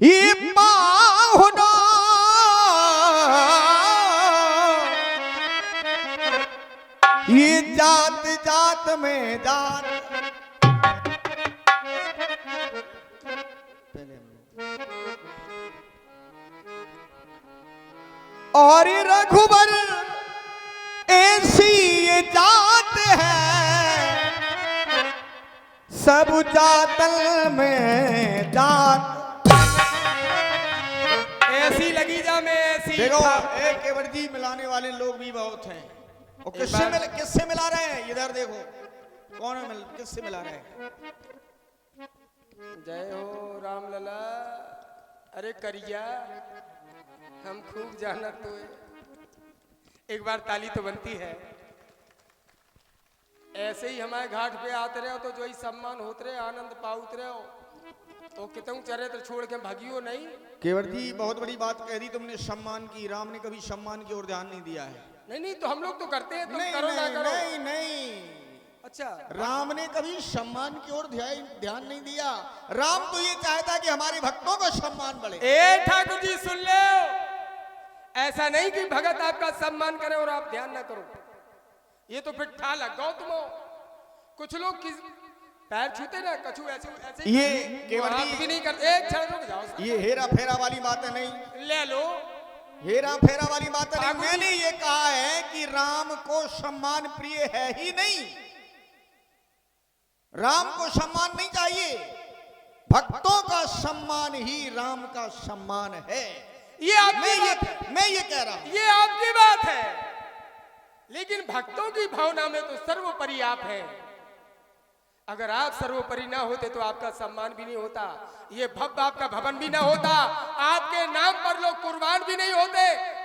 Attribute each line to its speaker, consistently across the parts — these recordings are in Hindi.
Speaker 1: ये पाहुना ये जात जात में जात और रघुबर ऐसी ये जात है सब जातल में जात
Speaker 2: ऐसी लगी जा में ऐसी
Speaker 1: देखो एक केवट जी मिलाने वाले लोग भी बहुत हैं और किससे मिला रहे हैं इधर देखो कौन किससे मिला रहे हैं।
Speaker 2: जय हो राम लला। अरे करिया हम खूब जाना तो एक बार ताली तो बनती है। ऐसे ही हमारे घाट पे आते रहो तो जो ही सम्मान होते रहे आनंद पाउत रहो तो कितने चरित्र छोड़ के भागियो नहीं।
Speaker 1: केवट जी बहुत बड़ी बात कह दी तुमने सम्मान की। राम ने कभी सम्मान की ओर ध्यान नहीं दिया है।
Speaker 2: नहीं नहीं तो हम लोग तो करते हैं, तुम
Speaker 1: नहीं,
Speaker 2: करो ना
Speaker 1: नहीं,
Speaker 2: करो।
Speaker 1: नहीं नहीं
Speaker 2: अच्छा
Speaker 1: राम ने कभी सम्मान की ओर ध्यान नहीं दिया। राम तो ये चाहता कि हमारे भक्तों का सम्मान बढ़े।
Speaker 2: ए ठाकुर जी सुन लो, ऐसा नहीं कि भगत आपका सम्मान करे और आप ध्यान ना करो। ये तो फिर ठा लगाओ तुम। कुछ लोग किस पैर छूते ना कछु ऐसे ऐसे
Speaker 1: ये केवल
Speaker 2: भी नहीं करते। एक क्षण रुक जाओ।
Speaker 1: ये हेरा फेरा वाली बातें नहीं।
Speaker 2: ले लो
Speaker 1: हेरा फेरा वाली बातें नहीं। मैंने ये कहा है कि राम को सम्मान प्रिय है ही नहीं। राम को सम्मान नहीं चाहिए। भक्तों का सम्मान ही राम का सम्मान है।
Speaker 2: ये
Speaker 1: मैं ये कह रहा हूं।
Speaker 2: ये आपकी बात है, लेकिन भक्तों की भावना में तो सर्वोपरि आप हैं। अगर आप सर्वोपरि ना होते तो आपका सम्मान भी नहीं होता, ये भव्य आपका भवन भी ना होता, आपके नाम पर लोग कुर्बान भी नहीं होते।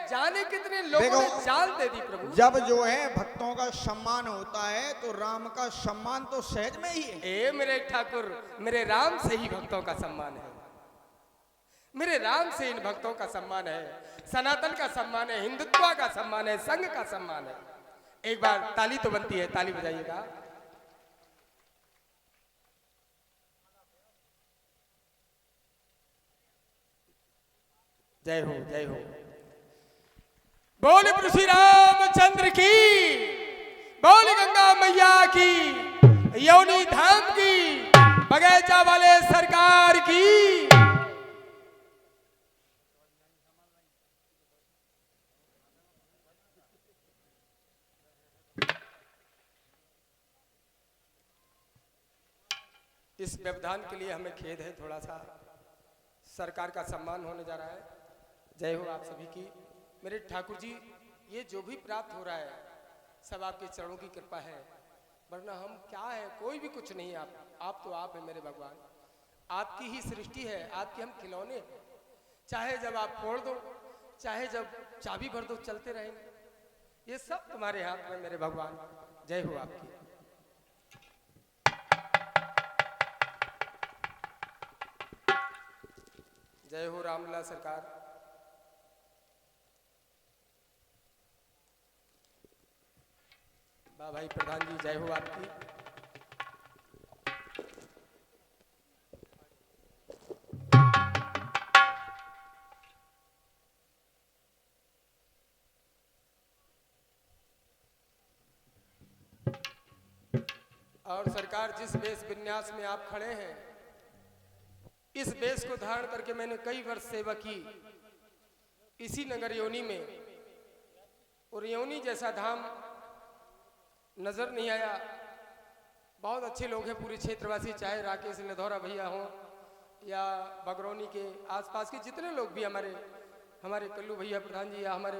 Speaker 2: जाने कितने लोगों ने जान दे दी प्रभु।
Speaker 1: जब जो है भक्तों का सम्मान होता है तो राम का सम्मान तो सहज में ही है।
Speaker 2: ए मेरे ठाकुर, मेरे राम से ही भक्तों का सम्मान है। मेरे राम से इन भक्तों का सम्मान है, सनातन का सम्मान है, हिंदुत्व का सम्मान है, संघ का सम्मान है। एक बार ताली तो बनती है, ताली बजाइएगा। जय हो जय हो। बोल श्री रामचंद्र की, बोल गंगा मैया की, यौनी धाम की, बगैचा वाले सरकार की। इस व्यवधान के लिए हमें खेद है, थोड़ा सा सरकार का सम्मान होने जा रहा है। जय हो आप सभी की। मेरे ठाकुर जी, ये जो भी प्राप्त हो रहा है सब आपके चरणों की कृपा है, वरना हम क्या है, कोई भी कुछ नहीं। आप तो आप है मेरे भगवान। आपकी ही सृष्टि है, आपके हम खिलौने हैं। चाहे जब आप फोड़ दो, चाहे जब चाबी भर दो, चलते रहेंगे। ये सब तुम्हारे हाथ में मेरे भगवान। जय हो आपकी। जय हो रामलला सरकार। वाह भाई प्रधान जी, जय हो आपकी। और सरकार, जिस वेश विन्यास में आप खड़े हैं, इस वेश को धारण करके मैंने कई वर्ष सेवा की इसी नगर योनी में, और योनी जैसा धाम नजर नहीं आया। बहुत अच्छे लोग हैं पूरे क्षेत्रवासी, चाहे राकेश लधौरा भैया हों या बगरौनी के आसपास के जितने लोग भी, हमारे कल्लू भैया प्रधान जी या हमारे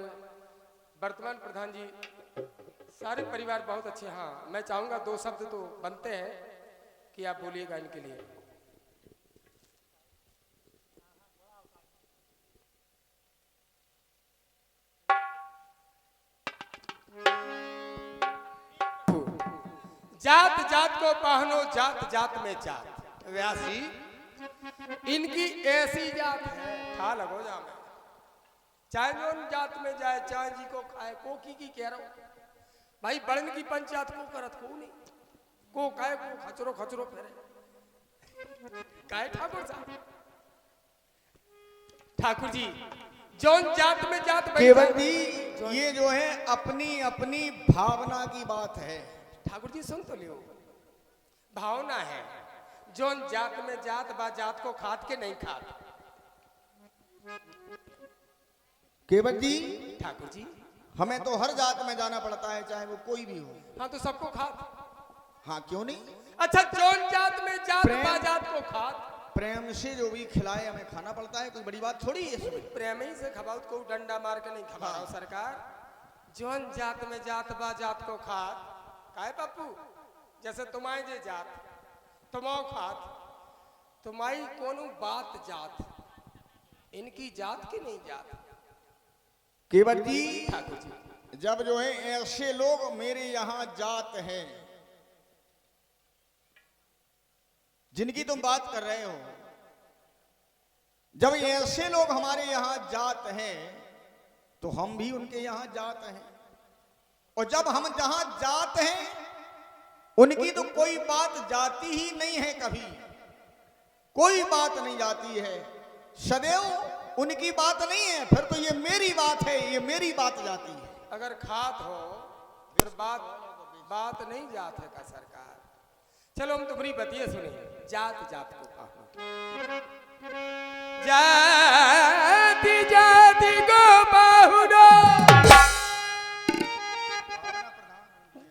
Speaker 2: वर्तमान प्रधान जी, सारे परिवार बहुत अच्छे। हाँ, मैं चाहूँगा दो शब्द तो बनते हैं कि आप बोलिएगा इनके लिए। जात जात को पहनो, जात जात में जात। व्यास जी, इनकी ऐसी जात है, ठा लगो जा में, चाहे जोन जात में जाए, चाहे जी को खाए, को की कह रहा हूं भाई। बड़न की पंचायत को करत को नहीं, को काय को खचरो खचरो फेरे काय ठाकुर साहब। ठाकुर जी जौन जात में जात बैठा-
Speaker 1: केवल जी ये जो है अपनी अपनी भावना की बात है।
Speaker 2: ठाकुर जी सुन तो लियो, भावना है। जौन जात में जात बा जात को खात के नहीं खात।
Speaker 1: केवल जी
Speaker 2: ठाकुर जी
Speaker 1: हमें तो हर जात में जाना पड़ता है, चाहे वो कोई भी हो।
Speaker 2: हाँ तो सबको खात।
Speaker 1: हाँ क्यों नहीं,
Speaker 2: अच्छा जौन जात में जात
Speaker 1: प्रेम-
Speaker 2: बा जात को खात।
Speaker 1: प्रेम से जो भी खिलाए हमें खाना पड़ता है, कोई बड़ी बात थोड़ी है इसमें।
Speaker 2: प्रेम ही से खबाउत को डंडा मार के नहीं खबा रहा सरकार। जौन जात में जात बा जात को खात। काहे पप्पू जैसे तुम्हारी जे जात तुमाओ खात, तुम्हारी कोनो बात जात, इनकी जात की नहीं जात।
Speaker 1: केवल जी
Speaker 2: ठाकुर जी
Speaker 1: जब जो है ऐसे लोग मेरे यहाँ जात हैं जिनकी तुम बात कर रहे हो, जब ऐसे लोग हमारे यहाँ जात हैं तो हम भी उनके यहाँ जात हैं। और जब हम जहां जात हैं उनकी तो कोई बात जाती ही नहीं है, कभी कोई बात नहीं जाती है, सदैव उनकी बात नहीं है। फिर तो ये मेरी बात है, ये मेरी बात जाती है।
Speaker 2: अगर खात हो फिर बात नहीं जात है का सरकार। चलो हम तुम्हारी बतिया सुनिए। जात जात को कहो, जाति जाति को बाहुडो,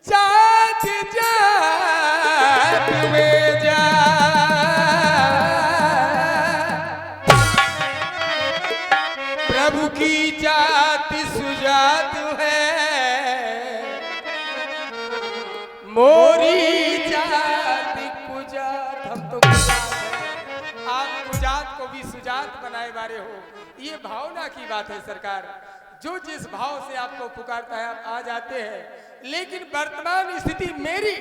Speaker 2: जाति जात में जा, प्रभु की जाति सुजात है, मोरी जाति कुजात। हम तो कुजात हैं, आप कुजात को भी सुजात बनाए वाले हो। ये भावना की बात है सरकार। जो जिस भाव से आपको पुकारता है आप आ जाते हैं, लेकिन वर्तमान स्थिति मेरी,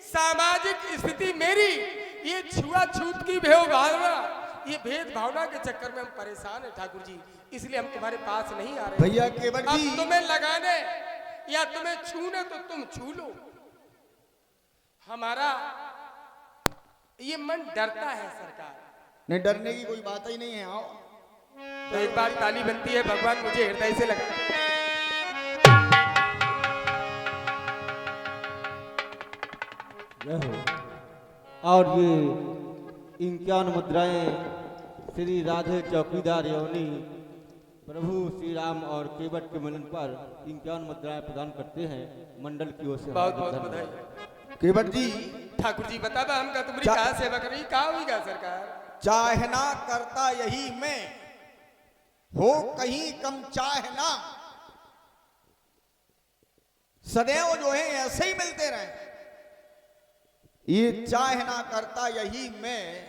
Speaker 2: सामाजिक स्थिति मेरी, ये छुआछूत की भेव भावना, ये भेद भावना के चक्कर में हम परेशान हैं ठाकुर जी। इसलिए हम तुम्हारे पास नहीं आ रहे।
Speaker 1: भैया केवल जी
Speaker 2: अब तुम्हें लगाने या तुम्हें छूने तो तुम छू लो। हमारा ये मन डरता है सरकार।
Speaker 1: नहीं, डरने की कोई बात ही नहीं है। आओ
Speaker 2: तो एक बार ताली बनती है, भगवान मुझे हृदय से लगा।
Speaker 3: और ये 51 मुद्राएं श्री राधे चौकीदार योनी प्रभु श्री राम और केवट के मिलन पर 51 मुद्राएं प्रदान करते हैं मंडल की ओर से।
Speaker 2: बहुत बहुत बधाई।
Speaker 1: केवट जी
Speaker 2: ठाकुर जी बता बा हमका तुम्हारी कहा सेवा करी, कहा हुईगा सरकार।
Speaker 1: चाहना करता यही मैं, हो कहीं कम चाहना, सदैव जो है ऐसे ही मिलते रहे। ये चाहना करता यही मैं,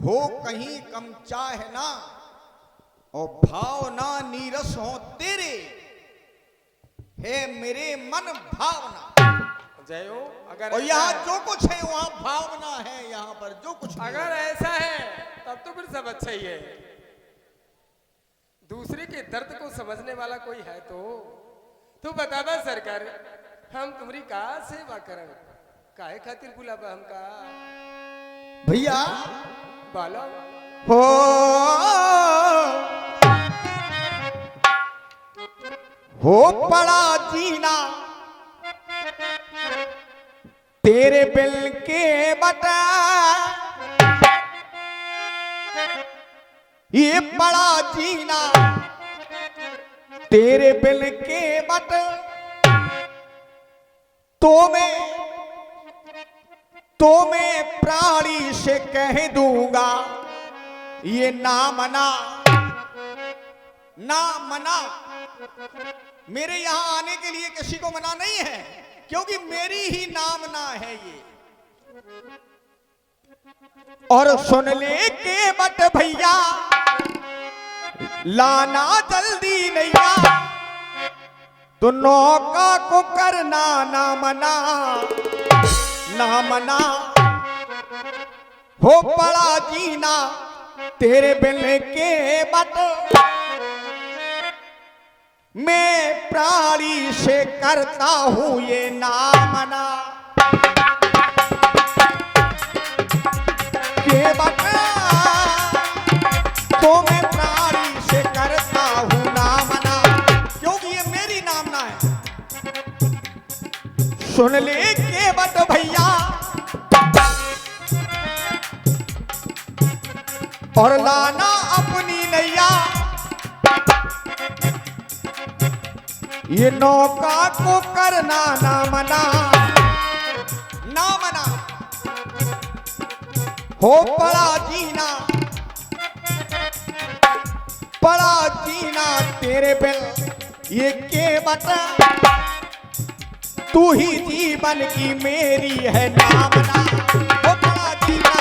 Speaker 1: हो कहीं कम चाहना, और भावना नीरस हो तेरे, है मेरे मन भावना।
Speaker 2: जय हो। अगर
Speaker 1: और
Speaker 2: ऐसा
Speaker 1: यहाँ
Speaker 2: है-
Speaker 1: जो कुछ है वहां भावना है, यहाँ पर जो कुछ नहीं
Speaker 2: अगर ऐसा है तब तो फिर सब अच्छा ही है। दूसरे के दर्द को समझने वाला कोई है तो बता बा सरकार, हम तुम्हारी का सेवा करन, काहे खातिर बुलाबा हमका
Speaker 1: भैया।
Speaker 2: बाला।
Speaker 1: हो पड़ा जीना तेरे बिल के बटा, ये बड़ा जीना तेरे बिल के बट, तो मैं प्राणी से कह दूंगा ये ना मना, ना मना। मेरे यहां आने के लिए किसी को मना नहीं है, क्योंकि मेरी ही नामना है ये। और सुन ले के बट भैया, लाना जल्दी नैया, तो नौका को करना ना मना, ना मना। हो पड़ा जीना तेरे बिल के बट, मैं प्राणी से करता हूं ये नामना, के बता तो मैं प्राणी सुन ले केवट भैया और लाना अपनी नैया, ये नौका को करना ना मना, ना मना हो पड़ा जीना, पड़ा जीना तेरे बिन ये केवट, तू ही जीवन की मेरी है नामना, हो पड़ा जीना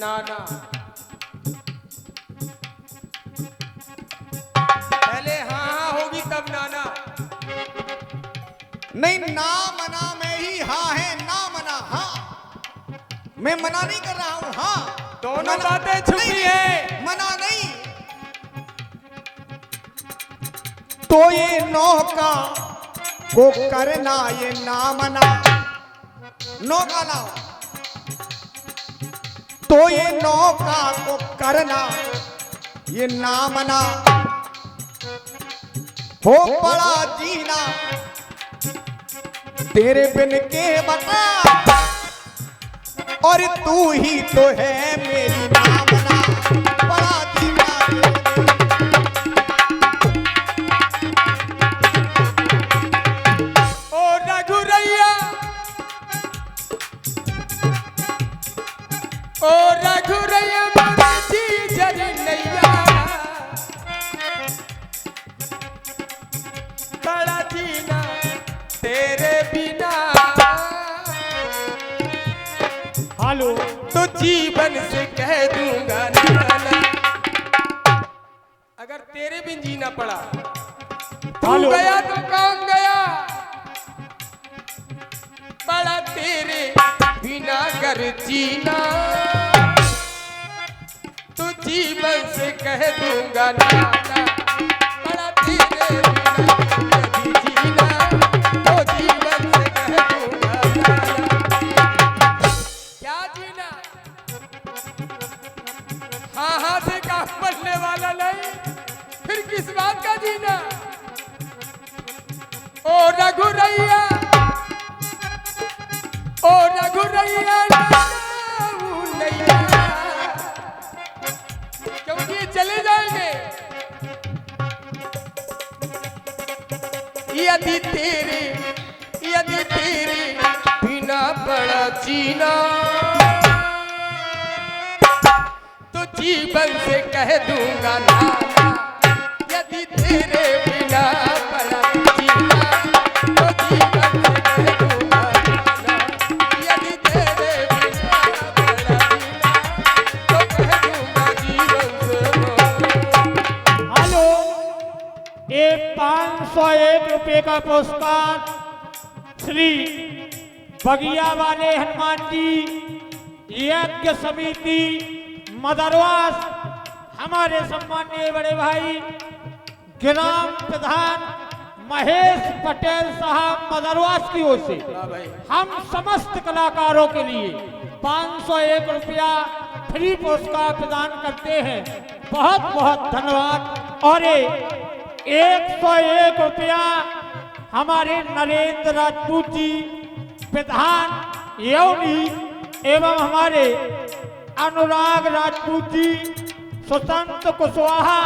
Speaker 2: नाना। पहले हाँ हाँ होगी तब नाना।
Speaker 1: नहीं, ना मना में ही हाँ है, ना मना हाँ, मैं मना नहीं कर रहा हूं, हाँ
Speaker 2: दोनों बातें छुपी है।
Speaker 1: मना नहीं, तो ये नौका को करना ये ना मना, नौका लाओ, तो ये नौका को करना ये ना मना, हो पड़ा जीना तेरे बिन के बता, और तू ही तो है मेरी नामना, बड़ा जीना
Speaker 2: ओ रघुरैया, ओ रघुरैया जी जरी नैया, बड़ा जीना तेरे बिना,
Speaker 3: हेलो
Speaker 2: तो जीवन से कह दूंगा नाना। अगर तेरे बिन जीना पड़ा, तू
Speaker 3: हेलो।
Speaker 2: गया तो काम गया, बड़ा तेरे बिना कर जीना, तो जीवन से कह दूंगा नाना, बड़ा तेरे बिना यदि जीना, तो जीवन से कह दूंगा नाना। क्या जीना? हाँ हाँ से काम बनने वाला नहीं, फिर किस बात का जीना? ओ रघुरैया, ओ रघुरैया नैया, क्योंकि ये चले जाएंगे। यदि तेरे बिना बड़ा जीना, तो जीवन से कह दूंगा नाना, यदि तेरे बिना बड़ा जीना, तो जीवन से कह दूंगा नाना, यदि तेरे बिना बड़ा जीना, तो कह दूंगा जीवन से।
Speaker 3: हेलो, एक 501 रुपए का पुरस्कार श्री बगिया वाले हनुमान जी यज्ञ समिति मदरवास, हमारे सम्माननीय बड़े भाई ग्राम प्रधान महेश पटेल साहब मदरवास की ओर से हम समस्त कलाकारों के लिए 501 रुपया फ्री पुरस्कार प्रदान करते हैं। बहुत बहुत धन्यवाद। और 101 रुपया हमारे नरेंद्र राजपूत जी प्रधान यौनी एवं हमारे अनुराग राजपूत जी, सुशांत कुशवाहा,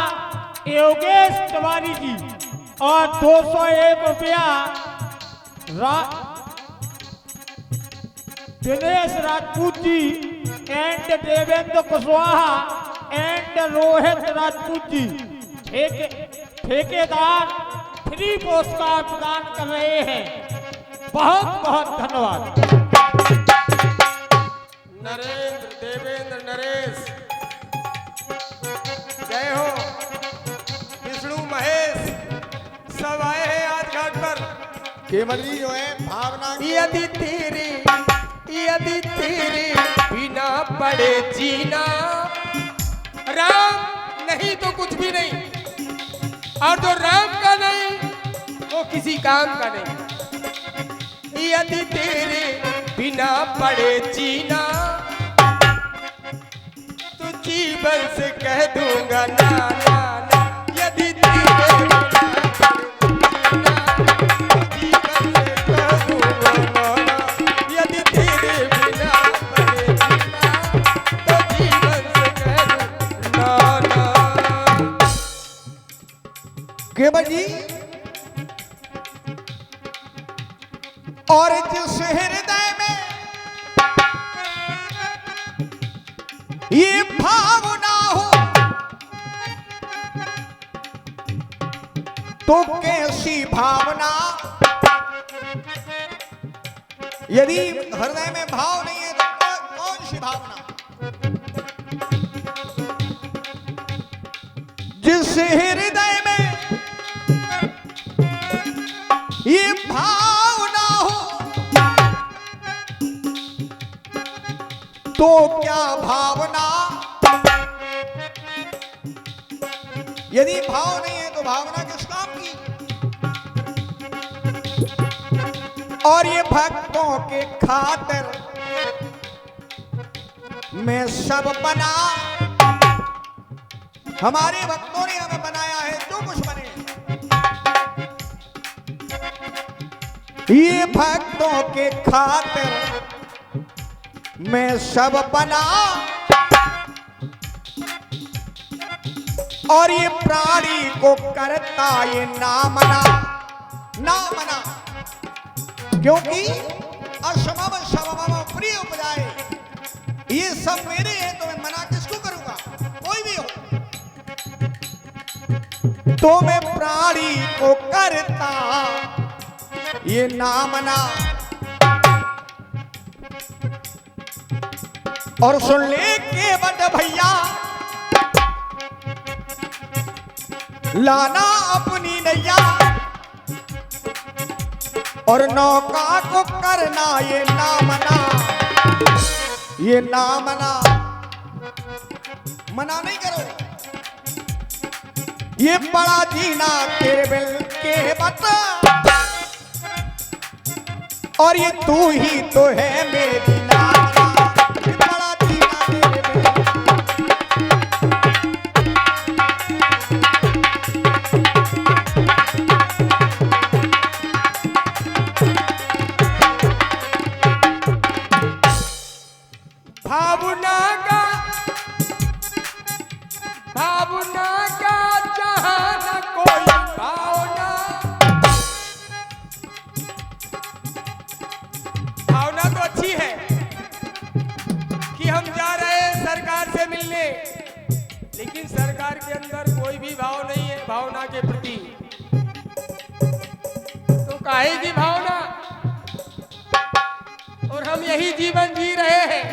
Speaker 3: योगेश तिवारी जी, और 201 रुपया दिनेश राजपूत जी एंड देवेंद्र कुशवाहा एंड रोहित राजपूत जी ठेकेदार फ्री पुरस्कार प्रदान कर रहे हैं। बहुत बहुत धन्यवाद।
Speaker 2: नरेंद्र, देवेंद्र, नरेश, जय हो। विष्णु, महेश सब आए हैं आज घाट पर।
Speaker 1: केवल जी जो है भावना
Speaker 2: यदि तेरे बिना पड़े जीना, राम नहीं तो कुछ भी नहीं, और जो राम का नहीं वो किसी काम का नहीं। यदि तेरे बिना पड़े जीना, जीवन से कह दूंगा ना ना ना, यदि तेरे बिना जीना, तो जीवन से कह दूंगा ना ना, यदि तेरे बिना जीना, तो जीवन से कह दूंगा ना ना।
Speaker 1: केवल जी, और जिस हृदय में ये भावना हो तो कैसी भावना, यदि हृदय में भाव नहीं है तो कौन सी भावना। जिस हृदय में ये भावना हो तो क्या भावना, यदि भाव नहीं है तो भावना किस काम की। और ये भक्तों के खातिर मैं सब बना, हमारे भक्तों ने हमें बनाया है, जो कुछ बने। ये भक्तों के खातिर मैं सब बना, और ये प्राणी को करता ये ना मना, ना मना, क्योंकि असमम समम प्रिय उपजाए, ये सब मेरे हैं तो मैं मना किसको करूंगा, कोई भी हो। तो मैं प्राणी को करता ये ना मना। और सुन ले के बट भैया, लाना अपनी नैया, और नौका को करना ये ना मना, ये ना मना, मना नहीं करो। ये बड़ा जीना तेरे बिल के बट, और ये तू ही तो है मेरी लाला, ये बड़ा जीना तेरे बिल।
Speaker 2: भावना का जहां न कोई भावना, भावना तो अच्छी है कि हम जा रहे हैं सरकार से मिलने, लेकिन सरकार के अंदर कोई भी भाव नहीं है भावना के प्रति, तो काहे की भावना। और हम यही जीवन जी रहे हैं।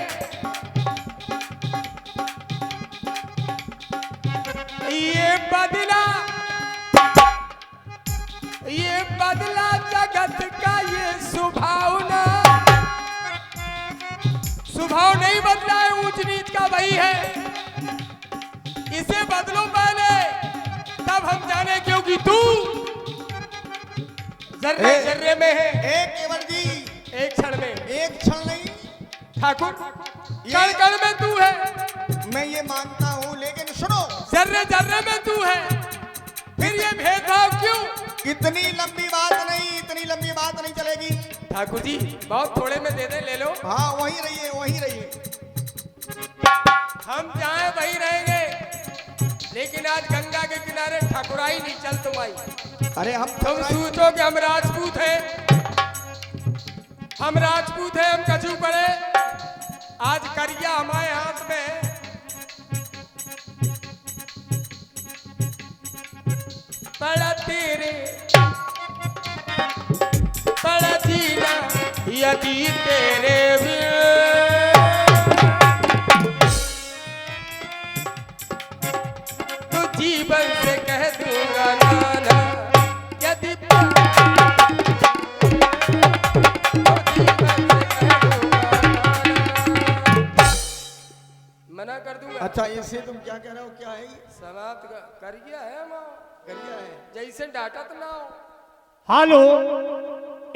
Speaker 2: ये बदला जगत का ये सुभावना, स्वभाव नहीं बदला है, ऊंच नीच का वही है, इसे बदलो पहले, तब हम जाने, क्योंकि तू जर्रे जर्रे में है।
Speaker 1: एक केवल जी,
Speaker 2: एक क्षण में,
Speaker 1: एक क्षण नहीं
Speaker 2: ठाकुर, कण कण में तू है,
Speaker 1: मैं ये मानता हूं, लेकिन सुनो,
Speaker 2: जर्रे जर्रे में तू है, फिर ये भेदभाव क्यों।
Speaker 1: इतनी लंबी बात नहीं, इतनी लंबी बात नहीं चलेगी।
Speaker 2: ठाकुर जी बहुत थोड़े में दे दे, ले लो।
Speaker 1: हाँ वहीं रहिए, वहीं रहिए,
Speaker 2: हम चाहे वहीं रहेंगे, लेकिन आज गंगा के किनारे ठाकुराई नहीं चल तुम आई।
Speaker 1: अरे हम
Speaker 2: तुम सोचो कि हम राजपूत हैं, हम राजपूत हैं, हम कछू पड़े, आज करिया हमारे हाथ में है। बड़ा तेरे बड़ा जीना यदि तेरे भी, तो जीवन से कह दूंगा ना ना, यदि तो जीवन से कह दूंगा ना, मना कर दूंगा।
Speaker 1: अच्छा इसे तुम क्या कह रहे हो, क्या है ये?
Speaker 2: समाप्त कर गया है माँ,
Speaker 1: करिया है
Speaker 2: जैसे डाटा तो ना हो,
Speaker 4: हेलो,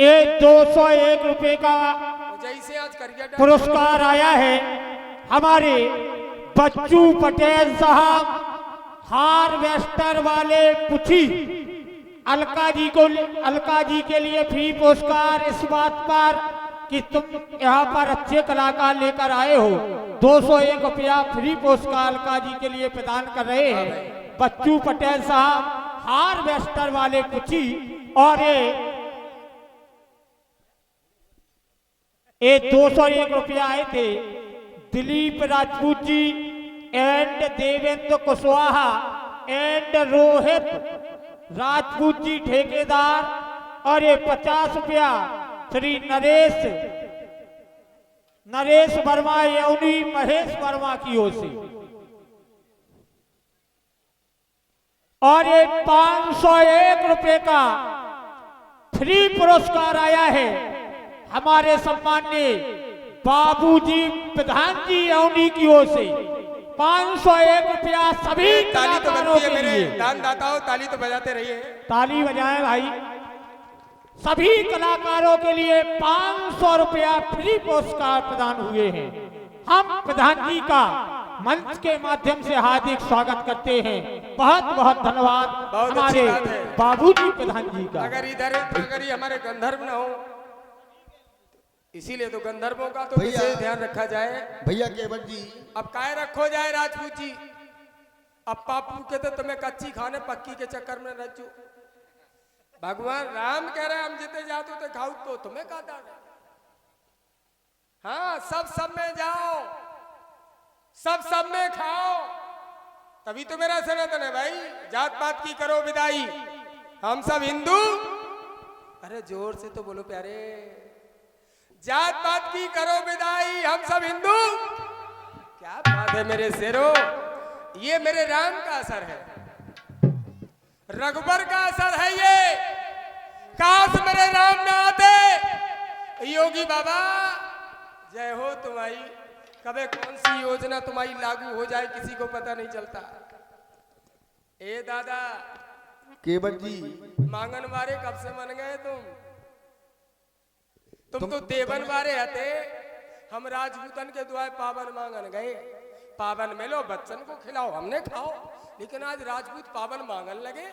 Speaker 4: ये 201 रुपए का
Speaker 2: जैसे आज करिया डाटा
Speaker 4: पुरस्कार आया है हमारे बच्चू पटेल साहब हार्वेस्टर वाले पुछी, अलका जी के लिए फ्री पुरस्कार इस बात पर कि तुम यहाँ पर अच्छे कलाकार लेकर आए हो। 201 रुपया फ्री पुरस्कार अलका जी के लिए प्रदान कर रहे हैं बच्चू पटेल साहब हार्वेस्टर वाले पुछी। और ये 201 रुपया आए थे दिलीप राजपूत जी एंड देवेंद्र कुशवाहा एंड रोहित राजपूत जी ठेकेदार। और ये 50 रुपया श्री नरेश वर्मा यौनी महेश वर्मा की ओर से। और ये 501 रुपए का फ्री पुरस्कार आया है हमारे सम्माननीय बाबूजी प्रधान जी यौनी की ओर से। 501 रुपया सभी
Speaker 2: ताली तो
Speaker 4: कलाकारों
Speaker 2: बनती है
Speaker 4: के
Speaker 2: मेरे
Speaker 4: लिए।
Speaker 2: दानदाताओं, ताली तो बजाते रहिए।
Speaker 4: ताली बजाएं भाई। सभी कलाकारों के लिए 500 रुपया फ्री पुरस्कार प्रदान हुए हैं। हम प्रधान जी का मंच के माध्यम से हार्दिक स्वागत करते हैं। बहुत बहुत धन्यवाद
Speaker 2: बहुत
Speaker 4: हमारे
Speaker 2: अच्छी बात है।
Speaker 4: बाबूजी प्रधान जी का।
Speaker 2: अगर इधर अगर ये हमारे गंधर्व ना हो, इसीलिए तो गंधर्वों का तो
Speaker 1: भैया।
Speaker 2: विशेष ध्यान रखा जाए।
Speaker 1: भैया केवट जी,
Speaker 2: अब काय रखो जाए राजपूत जी। अब पापू के तो तुम्हें कच्ची खाने पक्की के चक्कर में रचो। भगवान राम कह रहे हम जिते जाते तो खाओ, तो तुम्हें कहा था। हाँ, सब में जाओ, सब में खाओ, तभी तो मेरा सनातन है भाई। जात पात की करो विदाई, हम सब हिंदू। अरे जोर से तो बोलो प्यारे। जात पात की करो विदाई, हम सब हिंदू। क्या बात है मेरे शेरों, ये मेरे राम का असर है, रघुबर का असर है ये। काश मेरे राम ना आते। योगी बाबा जय हो तुम्हारी। कबे कौन सी योजना तुम्हारी लागू हो जाए किसी को पता नहीं चलता। ए दादा
Speaker 1: केवट जी,
Speaker 2: मांगन वारे कब से मन गए तुम तो देवन वारे हते। हम राजपूतन के दुआए पावन मांगन गए। पावन मिलो बच्चन को खिलाओ, हमने खाओ। लेकिन आज राजपूत पावन मांगन लगे।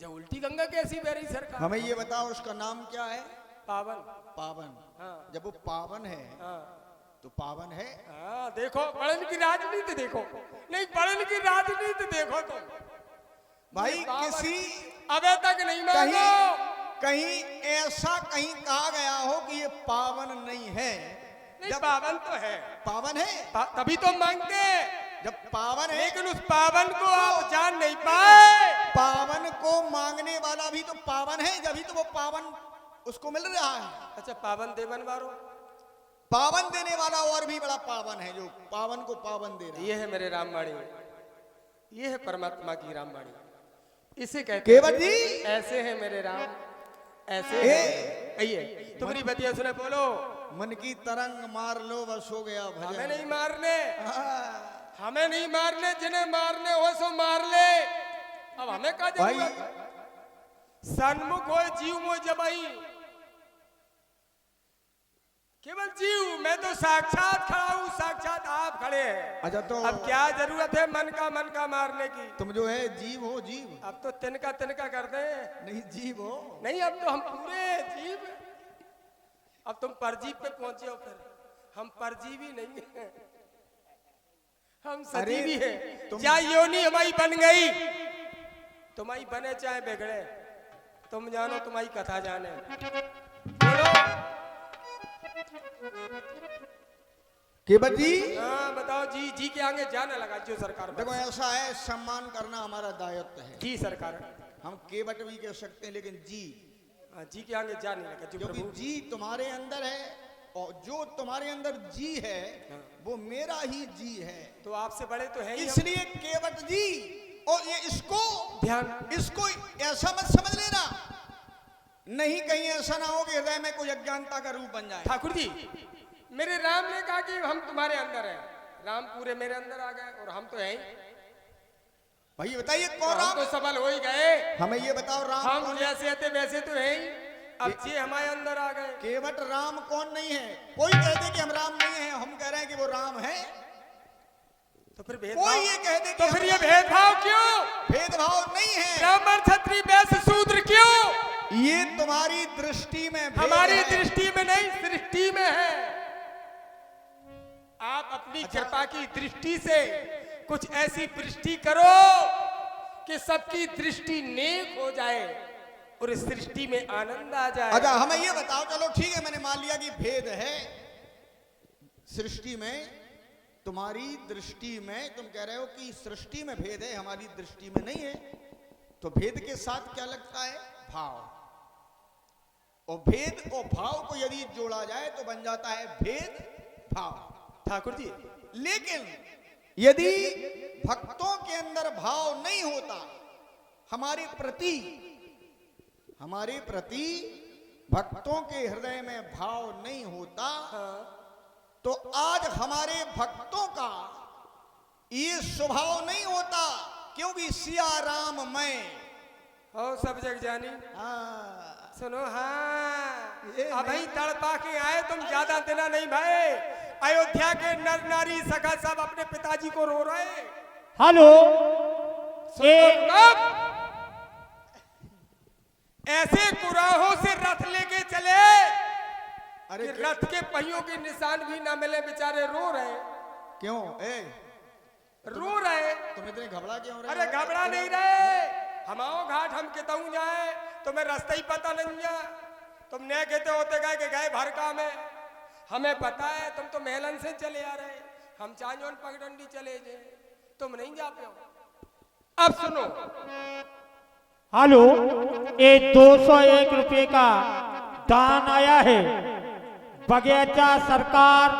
Speaker 2: जब उल्टी गंगा कैसी बह रही सरकार।
Speaker 1: हमें ये बताओ उसका नाम क्या है?
Speaker 2: पावन।
Speaker 1: पावन।
Speaker 2: हाँ।
Speaker 1: जब वो पावन है
Speaker 2: हाँ
Speaker 1: तो पावन है।
Speaker 2: हाँ, देखो पढ़न की राजनीति देखो, नहीं पढ़न की राजनीति देखो तुम।
Speaker 1: भाई
Speaker 2: पावन।
Speaker 1: किसी
Speaker 2: अबे तक नहीं मांगो।
Speaker 1: कहीं ऐसा कहीं कहा गया हो कि ये पावन नहीं है?
Speaker 2: नहीं, पावन तो है।
Speaker 1: पावन है
Speaker 2: तभी तो मांगते।
Speaker 1: जब पावन है,
Speaker 2: लेकिन उस पावन को आप जान नहीं पाए।
Speaker 1: पावन को मांगने वाला भी तो पावन है, जब तो वो पावन उसको मिल रहा है।
Speaker 2: अच्छा, पावन देवन वारो।
Speaker 1: पावन देने वाला और भी बड़ा पावन है जो पावन को पावन दे रहा है।
Speaker 2: ये है मेरे रामवाणी, ये है परमात्मा की रामवाणी। इसे कहते
Speaker 1: केवट जी,
Speaker 2: ऐसे है मेरे राम, ऐसे आइए तुम्हारी बतिया सुने बोलो।
Speaker 1: मन की तरंग मार लो बस हो गया भजन।
Speaker 2: हमें नहीं मारने,
Speaker 1: हाँ।
Speaker 2: हमें नहीं मारने, जिन्हें मारने हो सो मार ले। अब हमें क्या
Speaker 1: भाई
Speaker 2: जरूरत? सन्मुख हो जीव मो जबाई, केवल जीव। मैं तो साक्षात खड़ा हूँ, साक्षात आप खड़े हैं।
Speaker 1: अच्छा, तो
Speaker 2: अब क्या जरूरत है मन का मारने की?
Speaker 1: तुम जो है जीव हो, जीव।
Speaker 2: अब तो तिनका कर दे।
Speaker 1: नहीं, जीव हो।
Speaker 2: नहीं, अब तो हम पूरे जीव। अब तुम परजीव पे पहुंचे हो, फिर हम परजीवी नहीं है, हम सजीवी है। क्या योनि हमारी बन गई, तुम्हारी बने चाहे बिगड़े, तुम जानो तुम्हारी कथा जाने। बोलो।
Speaker 1: केवट जी,
Speaker 2: हाँ बताओ जी। जी के आगे जाने लगा जो सरकार।
Speaker 1: देखो ऐसा है, सम्मान करना हमारा दायित्व है।
Speaker 2: जी सरकार।
Speaker 1: हम केवट भी कह सकते हैं, लेकिन जी,
Speaker 2: हाँ, जी के आगे जाने लगा जो
Speaker 1: क्योंकि
Speaker 2: प्रभु।
Speaker 1: जी तुम्हारे अंदर है, और जो तुम्हारे अंदर जी है वो मेरा ही जी है।
Speaker 2: तो आपसे बड़े तो है ही हम।
Speaker 1: इसलिए केवट जी, और ये इसको
Speaker 2: ध्यान,
Speaker 1: इसको ऐसा मत समझ लेना, नहीं कहीं ऐसा ना हो कि हृदय में कोई अज्ञानता का रूप बन जाए।
Speaker 2: ठाकुर जी, मेरे राम ने कहा कि हम तुम्हारे अंदर हैं। राम पूरे मेरे अंदर आ गए और हम तो हैं ही।
Speaker 1: भाई बताइए कौन
Speaker 2: हम
Speaker 1: राम?
Speaker 2: तो सबल हो ही गए।
Speaker 1: हमें ये बताओ राम
Speaker 2: हम
Speaker 1: कौन?
Speaker 2: जैसे थे वैसे तो हैं ही। अब जी हमारे अंदर आ गए।
Speaker 1: केवट राम कौन नहीं है? कोई कह दे कि हम राम नहीं हैं, हम कह रहे हैं कि वो राम है।
Speaker 2: तो फिर
Speaker 1: कोई
Speaker 2: भेदभाव,
Speaker 1: ये कह दे
Speaker 2: तो
Speaker 1: कि
Speaker 2: फिर ये भेदभाव क्यों?
Speaker 1: भेदभाव नहीं है,
Speaker 2: ब्राह्मण क्षत्रिय वैश्य शूद्र क्यों?
Speaker 1: ये तुम्हारी दृष्टि में भेद
Speaker 2: हमारी
Speaker 1: है।
Speaker 2: दृष्टि में नहीं, सृष्टि में है। आप अपनी कृपा की दृष्टि से कुछ ऐसी दृष्टि करो कि सबकी दृष्टि नेक हो जाए और इस सृष्टि में आनंद आ जाए।
Speaker 1: अच्छा हमें ये बताओ, चलो ठीक है, मैंने मान लिया कि भेद है सृष्टि में, तुम्हारी दृष्टि में तुम कह रहे हो कि सृष्टि में भेद है, हमारी दृष्टि में नहीं है, तो भेद के साथ क्या लगता है? भाव। और भेद और भाव को यदि जोड़ा जाए तो बन जाता है भेद भाव।
Speaker 2: ठाकुर जी,
Speaker 1: लेकिन यदि भक्तों के अंदर भाव नहीं होता, हमारे प्रति भक्तों के हृदय में भाव नहीं होता, तो आज हमारे भक्तों का ये स्वभाव नहीं होता, क्योंकि सिया राम मैं
Speaker 2: हो सब जग जानी।
Speaker 1: हाँ,
Speaker 2: सुनो, हाँ
Speaker 1: ये
Speaker 2: अभी तड़पा के आए तुम, ज्यादा देना नहीं भाई। अयोध्या के नर नारी सखा सब अपने पिताजी को रो रहे।
Speaker 4: हेलो,
Speaker 2: ऐसे कुराहों से रथ लेके चले
Speaker 1: अरे
Speaker 2: कि रथ के पहियों के निशान भी ना मिले, बेचारे रो रहे।
Speaker 1: क्यों?
Speaker 2: रो रहे।
Speaker 1: तुम इतने घबरा क्यों रहे?
Speaker 2: अरे घबरा नहीं रहे, हमाओ घाट हम कितऊ जाए, तुम्हें रास्ता ही पता नहीं है। तुम न कहते होते गए भर का में, हमें पता है, तुम तो मेलन से चले आ रहे, हम चांजोन पगडंडी चले जे, तुम नहीं जा पे हो। अब सुनो,
Speaker 4: हेलो, ये 201 रुपए का दान आया है बगैचा सरकार